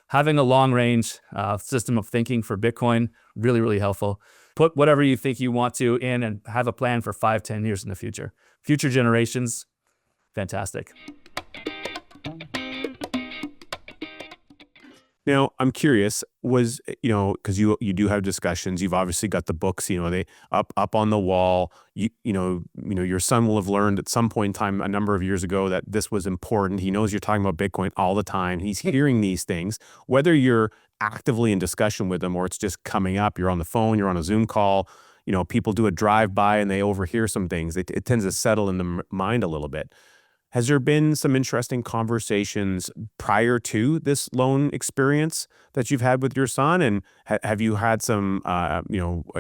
having a long range system of thinking for Bitcoin, really, really helpful. Put whatever you think you want to in and have a plan for 5, 10 years in the future. Future generations, fantastic. Now, I'm curious, because you do have discussions, you've obviously got the books, they up on the wall. Your son will have learned at some point in time a number of years ago that this was important. He knows you're talking about Bitcoin all the time. He's hearing these things, whether you're actively in discussion with him or it's just coming up. You're on the phone, you're on a Zoom call. People do a drive-by and they overhear some things. It tends to settle in the mind a little bit. Has there been some interesting conversations prior to this loan experience that you've had with your son? And have you had some,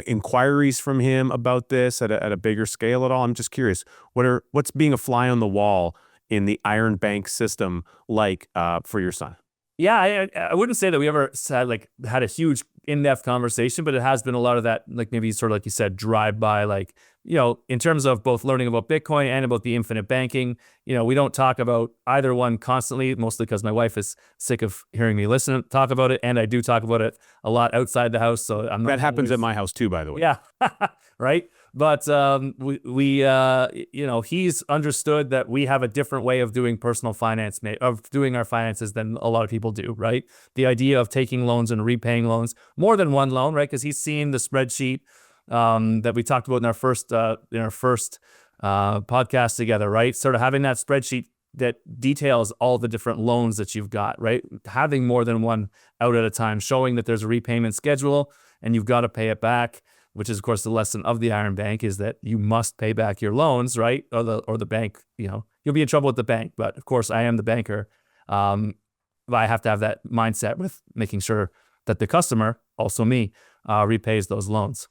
inquiries from him about this at a bigger scale at all? I'm just curious, what's being a fly on the wall in the Iron Bank system like for your son? Yeah, I wouldn't say that we ever had a huge in-depth conversation, but it has been a lot of that, like maybe sort of like you said, drive-by, in terms of both learning about Bitcoin and about the infinite banking. We don't talk about either one constantly, mostly because my wife is sick of hearing me talk about it, and I do talk about it a lot outside the house. So I'm not that happens at my house too, by the way. Yeah, right. But he's understood that we have a different way of doing of doing our finances than a lot of people do, right? The idea of taking loans and repaying loans, more than one loan, right? Because he's seen the spreadsheet that we talked about in our first podcast together, right? Sort of having that spreadsheet that details all the different loans that you've got, right? Having more than one out at a time, showing that there's a repayment schedule and you've got to pay it back, which is, of course, the lesson of the Iron Bank is that you must pay back your loans, right? Or the bank, you'll be in trouble with the bank. But of course, I am the banker. But I have to have that mindset with making sure that the customer, also me, repays those loans.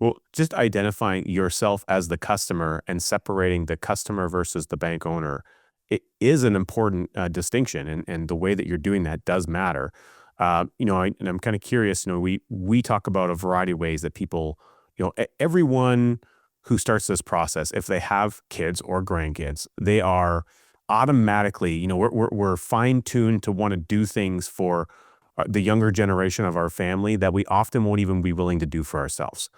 Well, just identifying yourself as the customer and separating the customer versus the bank owner, it is an important distinction, and the way that you're doing that does matter. And I'm kind of curious. We talk about a variety of ways that people, everyone who starts this process, if they have kids or grandkids, they are automatically, we're fine-tuned to want to do things for the younger generation of our family that we often won't even be willing to do for ourselves.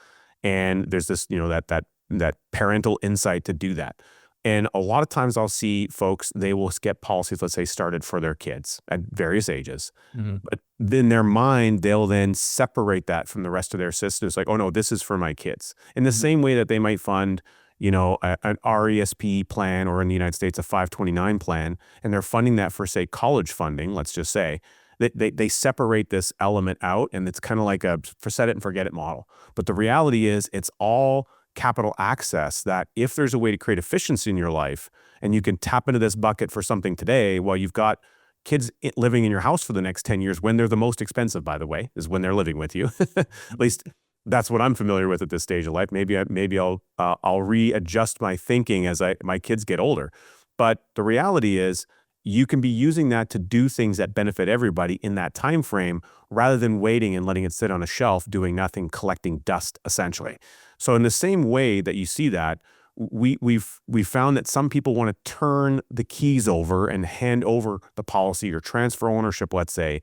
And there's this, that parental insight to do that. And a lot of times I'll see folks, they will get policies, let's say, started for their kids at various ages. Mm-hmm. But in their mind, they'll then separate that from the rest of their system. It's like, oh no, this is for my kids. In the same way that they might fund, an RESP plan, or in the United States, a 529 plan, and they're funding that for, say, college funding, let's just say, they separate this element out, and it's kind of like a set it and forget it model. But the reality is it's all capital access that if there's a way to create efficiency in your life and you can tap into this bucket for something today while you've got kids living in your house for the next 10 years, when they're the most expensive, by the way, is when they're living with you. At least that's what I'm familiar with at this stage of life. Maybe I'll readjust my thinking as my kids get older. But the reality is you can be using that to do things that benefit everybody in that time frame rather than waiting and letting it sit on a shelf doing nothing, collecting dust, essentially. So in the same way that you see that, we've found that some people want to turn the keys over and hand over the policy or transfer ownership, let's say,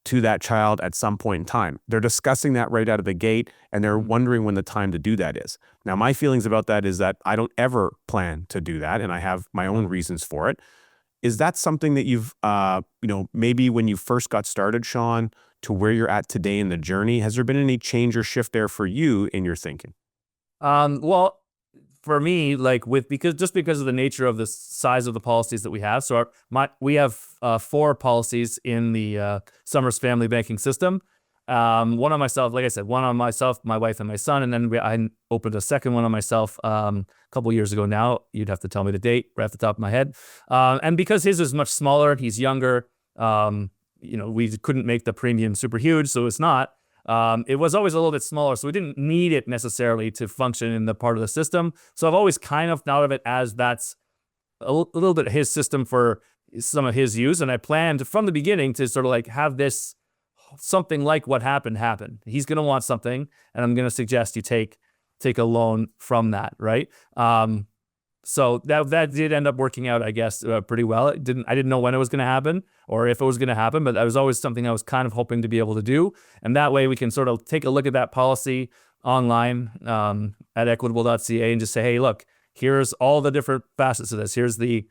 to that child at some point in time. They're discussing that right out of the gate, and they're wondering when the time to do that is. Now, my feelings about that is that I don't ever plan to do that, and I have my own reasons for it. Is that something that you've, maybe when you first got started, Shaun, to where you're at today in the journey, has there been any change or shift there for you in your thinking? Well, for me, because of the nature of the size of the policies that we have, so we have 4 policies in the Somers family banking system. One on myself, like I said, one on myself, my wife, and my son, and then I opened a second one on myself a couple years ago now. You'd have to tell me the date right off the top of my head. And because his is much smaller, he's younger. We couldn't make the premium super huge, so it's not. It was always a little bit smaller, so we didn't need it necessarily to function in the part of the system. So I've always kind of thought of it as that's a little bit his system for some of his use. And I planned from the beginning to sort of have this something like what happened happen. He's going to want something, and I'm going to suggest you take a loan from that, right? So that did end up working out, I guess, pretty well. I didn't know when it was going to happen or if it was going to happen, but that was always something I was kind of hoping to be able to do. And that way we can sort of take a look at that policy online at equitable.ca and just say, hey, look, here's all the different facets of this. Here's the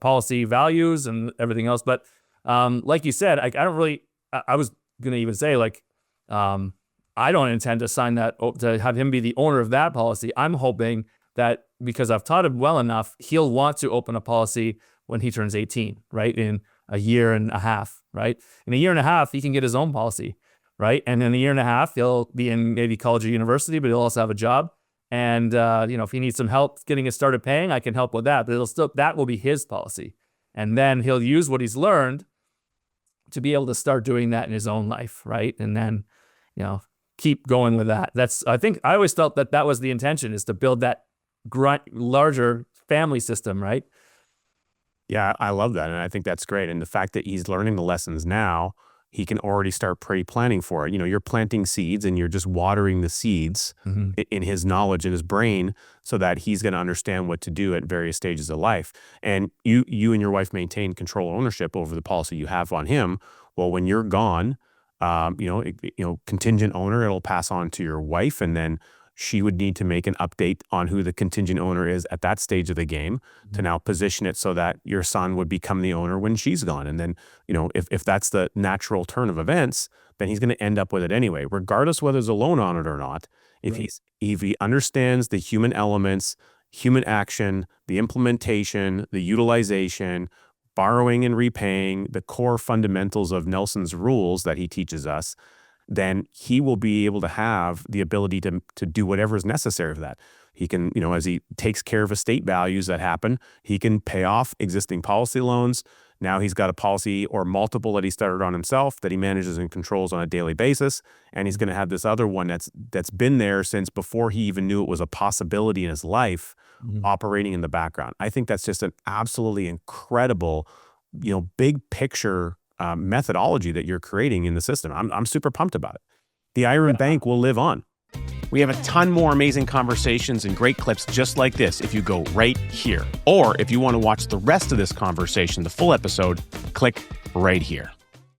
policy values and everything else. But like you said, I don't really, I was going to even say like, I don't intend to sign that, to have him be the owner of that policy. I'm hoping that because I've taught him well enough, he'll want to open a policy when he turns 18, right? In a year and a half, right? In a year and a half, he can get his own policy, right? And in a year and a half, he'll be in maybe college or university, but he'll also have a job. And, if he needs some help getting it started paying, I can help with that, but that will be his policy. And then he'll use what he's learned to be able to start doing that in his own life, right? And then, keep going with that. I think I always felt that was the intention, is to build that larger family system, right? Yeah, I love that. And I think that's great. And the fact that he's learning the lessons now, he can already start pre-planning for it. You're planting seeds and you're just watering the seeds in his knowledge, in his brain, so that he's going to understand what to do at various stages of life. And you and your wife maintain control ownership over the policy you have on him. Well, when you're gone, contingent owner, it'll pass on to your wife, and then she would need to make an update on who the contingent owner is at that stage of the game to now position it so that your son would become the owner when she's gone. And then, if that's the natural turn of events, then he's going to end up with it anyway, regardless whether there's a loan on it or not. If he understands the human elements, human action, the implementation, the utilization, borrowing and repaying, the core fundamentals of Nelson's rules that he teaches us, then he will be able to have the ability to do whatever is necessary for that. He can, as he takes care of estate values that happen, he can pay off existing policy loans. Now he's got a policy or multiple that he started on himself that he manages and controls on a daily basis. And he's going to have this other one that's been there since before he even knew it was a possibility in his life, operating in the background. I think that's just an absolutely incredible, big picture methodology that you're creating in the system. I'm super pumped about it. The Iron Bank will live on. We have a ton more amazing conversations and great clips just like this if you go right here. Or if you want to watch the rest of this conversation, the full episode, click right here.